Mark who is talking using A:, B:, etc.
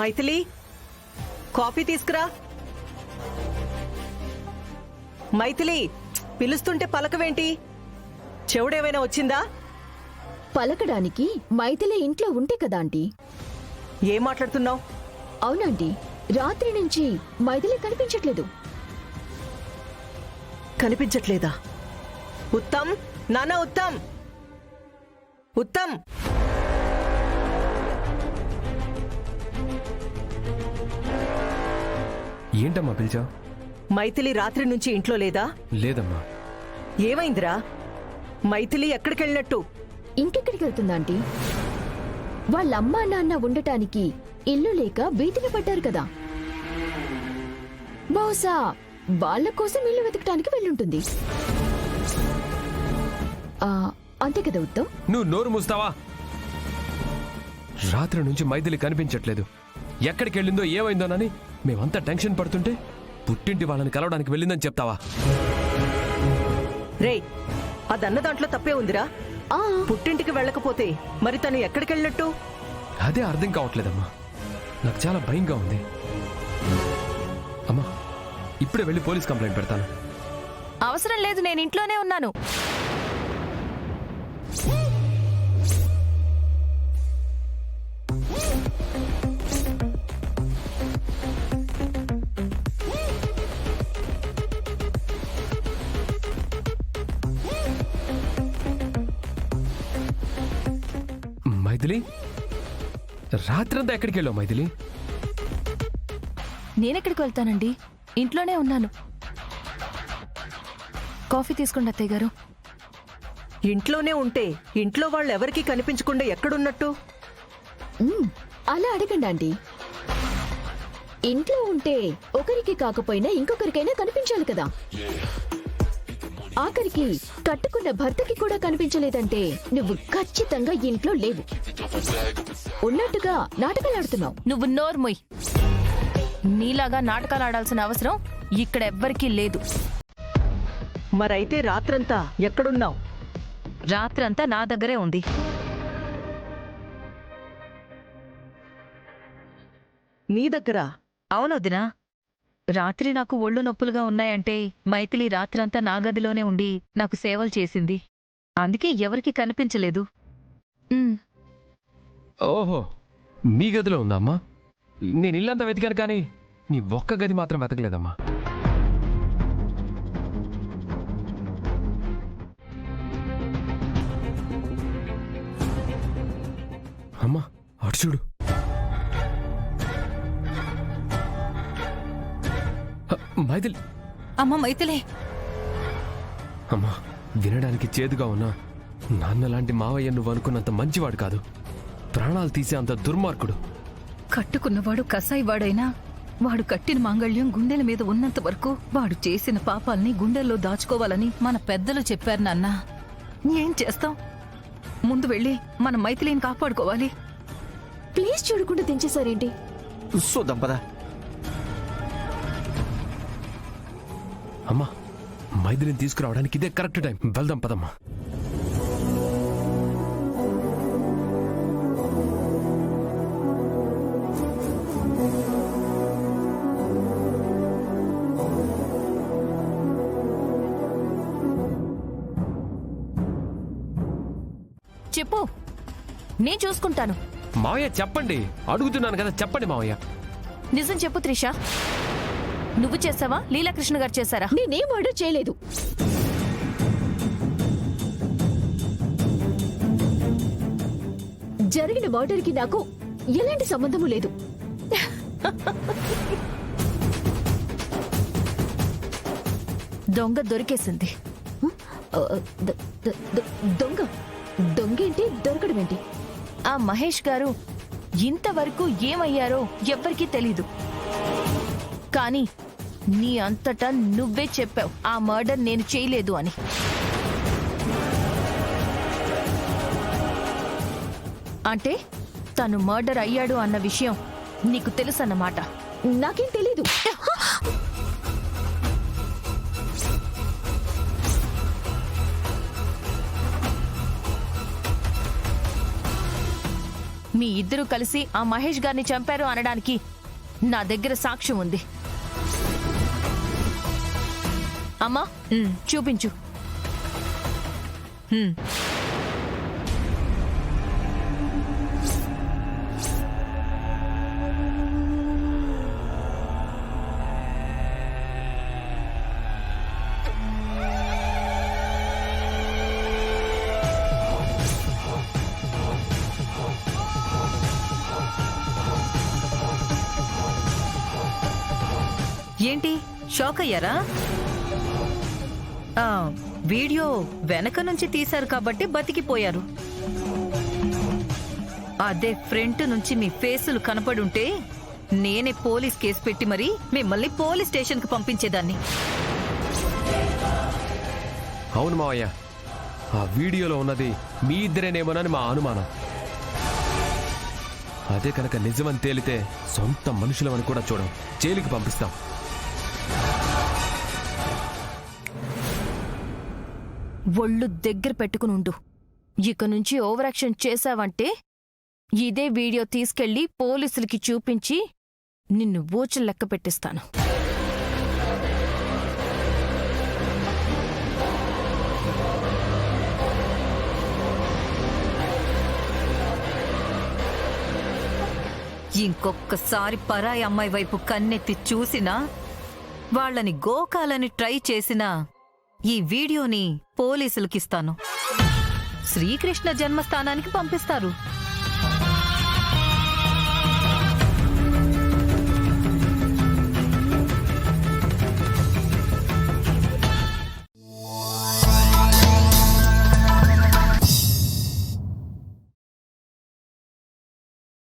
A: Maithili, coffee తీసుకురా. మైథిలి, పిలుస్తుంటే పలకవేంటి? చెవుడేమైనా వచ్చిందా?
B: పలకడానికి మైథిలి ఇంట్లో ఉంటే కదా ఆంటీ.
A: ఏం మాట్లాడుతున్నావు?
B: అవునంటీ, రాత్రి నుంచి మైథిలి కనిపించట్లేదు.
A: కనిపించట్లేదా? ఉత్తమ్, నాన్న ఉత్తమ్, ఉత్తమ్.
C: ఏంటమ్మా పిలిచావు?
A: మైథిలి రాత్రి నుంచి ఇంట్లో లేదా?
C: లేదమ్మా.
A: ఏమైందిరా? మైథిలి ఎక్కడికెళ్ళినట్టు?
B: ఇంకెక్కడికి వెళ్తుందా ఆంటీ? వాళ్ళమ్మా నాన్న ఉండటానికి ఇల్లు లేక బీతిన పడ్డారు కదా. బహుశా వాళ్ళ కోసం ఇల్లు వెతకటానికి వెళ్ళుంటుంది. అంతే కదా ఉత్తమ్?
C: నువ్వు నోరు మూస్తావా? రాత్రి నుంచి మైథిలి కనిపించట్లేదు. ఎక్కడికి వెళ్ళిందో ఏమైందోనని మేమంతా టెన్షన్ పడుతుంటే పుట్టింటి వాళ్ళని కలవడానికి వెళ్ళిందని చెప్తావా?
A: రేయ్, అదన్న దాంట్లో తప్పే ఉందిరా. పుట్టింటికి వెళ్ళకపోతే మరి తను ఎక్కడికెళ్ళినట్టు?
C: అదే అర్థం కావట్లేదమ్మా. నాకు చాలా భయంగా ఉంది. అమ్మా, ఇప్పుడే వెళ్ళి పోలీస్ కంప్లైంట్ పెడతాను.
D: అవసరం లేదు, నేను ఇంట్లోనే ఉన్నాను.
C: మైథిలి, రాత్రంతా ఎక్కడికి వెళ్ళావు మైథిలి?
D: నేనెక్కడికి వెళ్తానండి, ఇంట్లోనే ఉన్నాను. కాఫీ తీసుకోండి అత్తయ్య గారు.
A: ఇంట్లోనే ఉంటే ఇంట్లో వాళ్ళు ఎవరికీ కనిపించకుండా ఎక్కడున్నట్టు?
B: అలా అడగండి ఆంటీ. ఇంట్లో ఉంటే ఒకరికి కాకపోయినా ఇంకొకరికైనా కనిపించాలి కదా. ఆఖరికి కట్టుకున్న భర్తకి కూడా కనిపించలేదంటే నువ్వు ఖచ్చితంగా ఇంట్లో లేవు. ఉన్నట్టుగా నాటకాలాడుతున్నావు.
D: నువ్వు నోర్మొయ్. నీలాగా నాటకాలు ఆడాల్సిన అవసరం ఇక్కడ ఎవ్వరికీ లేదు.
A: మరైతే రాత్రంతా ఎక్కడున్నావు?
D: రాత్రంతా నా దగ్గరే ఉంది.
A: నీ దగ్గర?
D: అవునొదినా, రాత్రి నాకు ఒళ్ళు నొప్పులుగా ఉన్నాయంటే మైథిలి రాత్రంతా నా గదిలోనే ఉండి నాకు సేవలు చేసింది. అందుకే ఎవరికి కనిపించలేదు.
C: ఓహో, మీ గదిలో ఉందా అమ్మా? నేను ఇల్లంతా వెతికాను కానీ నీ ఒక్క గది మాత్రం వెతకలేదమ్మా. అమ్మా, అటు చూడు. మైథిలి.
D: అమ్మ మైథిలి.
C: అమ్మా, వినడానికి చేదుగా ఉన్నా నాన్న లాంటి మావయ్య నువ్వు అనుకున్నంత మంచివాడు కాదు. ప్రాణాలు తీసే అంత దుర్మార్గుడు.
E: కట్టుకున్నవాడు కసాయివాడైనా వాడు కట్టిన మాంగళ్యం గుండెల మీద ఉన్నంత వరకు వాడు చేసిన పాపాల్ని గుండెల్లో దాచుకోవాలని మన పెద్దలు చెప్పారు నాన్న. ఏం చేస్తాం? ముందు వెళ్ళి మన మైథిలిని కాపాడుకోవాలి.
B: ప్లీజ్ చూడకుండా దించేశారేంటి?
F: దంపదా.
C: అమ్మా, మైథిలిని తీసుకురావడానికి ఇదే కరెక్ట్ టైం. వెళ్దాం పదమ్మా.
D: చెప్పు, నేను చూసుకుంటాను.
C: మావయ్య చెప్పండి, అడుగుతున్నాను కదా, చెప్పండి మావయ్య.
D: నిజం చెప్పు త్రిష, నువ్వు చేసావా లీలాకృష్ణ గారు చేశారా?
B: నేనేం ఆర్డర్ చేయలేదు. జరిగిన మర్డర్కి నాకు ఎలాంటి సంబంధము లేదు.
D: దొంగ దొరికేసింది.
B: దొంగ? దొంగేంటి, దొరకడమేంటి?
D: ఆ మహేష్ గారు ఇంతవరకు ఏమయ్యారో ఎవ్వరికీ తెలీదు. కానీ నీ అంతటా నువ్వే చెప్పావు ఆ మర్డర్ నేను చేయలేదు అని. అంటే తను మర్డర్ అయ్యాడు అన్న విషయం నీకు తెలుసన్నమాట.
B: నాకేం తెలీదు.
D: మీ ఇద్దరూ కలిసి ఆ మహేష్ గారిని చంపారు అనడానికి నా దగ్గర సాక్ష్యం ఉంది. అమ్మా, చూపించు.
E: ఏంటి షాక్ అయ్యారా? వీడియో వెనక నుంచి తీశారు కాబట్టి బతికిపోయారు. అదే ఫ్రంట్ నుంచి మీ ఫేసులు కనపడుంటే నేనే పోలీస్ కేసు పెట్టి మరి మిమ్మల్ని పోలీస్ స్టేషన్ కు పంపించేదాన్ని.
C: అవును మావయ్య, ఆ వీడియోలో ఉన్నది మీ ఇద్దరేనేమోనని మా అనుమానం. అదే కనుక నిజమని తేలితే సొంత మనుషులమని కూడా చూడం, జైలుకి పంపిస్తాం.
D: ఒళ్ళు దగ్గర పెట్టుకుని ఉండు. ఇక నుంచి ఓవర్ యాక్షన్ చేశావంటే ఇదే వీడియో తీసుకెళ్లి పోలీసులకి చూపించి నిన్ను బూచలు లెక్క పెట్టిస్తాను.
E: ఇంకొక్కసారి పరాయి అమ్మాయి వైపు కన్నెత్తి చూసినా, వాళ్ళని గోకాలని ట్రై చేసినా ఈ వీడియోని పోలీసులకిస్తాను. శ్రీకృష్ణ జన్మస్థానానికి పంపిస్తారు.